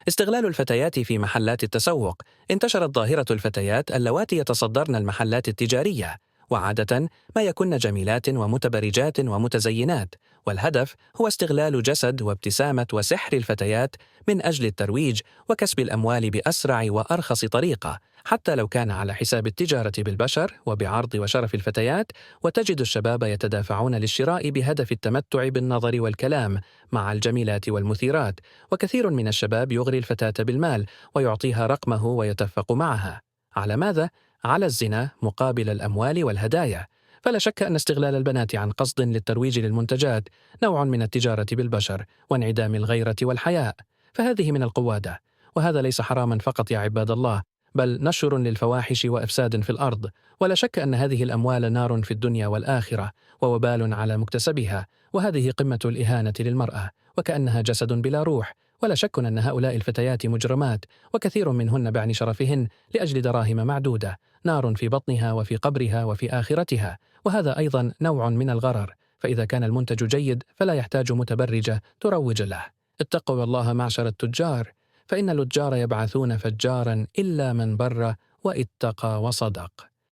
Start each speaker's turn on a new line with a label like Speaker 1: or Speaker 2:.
Speaker 1: استغلال الفتيات في محلات التسوق. انتشرت ظاهرة الفتيات اللواتي يتصدرن المحلات التجارية، وعادة ما يكن جميلات ومتبرجات ومتزينات، والهدف هو استغلال جسد وابتسامة وسحر الفتيات من أجل الترويج وكسب الأموال بأسرع وأرخص طريقة، حتى لو كان على حساب التجارة بالبشر وبعرض وشرف الفتيات. وتجد الشباب يتدافعون للشراء بهدف التمتع بالنظر والكلام مع الجميلات والمثيرات، وكثير من الشباب يغري الفتاة بالمال ويعطيها رقمه ويتفق معها. على ماذا؟ على الزنا مقابل الأموال والهدايا. فلا شك أن استغلال البنات عن قصد للترويج للمنتجات نوع من التجارة بالبشر وانعدام الغيرة والحياء، فهذه من القوادة. وهذا ليس حراما فقط يا عباد الله، بل نشر للفواحش وإفساد في الأرض. ولا شك أن هذه الأموال نار في الدنيا والآخرة ووبال على مكتسبها، وهذه قمة الإهانة للمرأة، وكأنها جسد بلا روح. ولا شك أن هؤلاء الفتيات مجرمات، وكثير منهن بعني شرفهن لأجل دراهم معدودة، نار في بطنها وفي قبرها وفي آخرتها. وهذا أيضا نوع من الغرر، فإذا كان المنتج جيد فلا يحتاج متبرجة تروج له. اتقوا الله معشر التجار، فإن التجار يبعثون فجارا إلا من بر واتقى وصدق.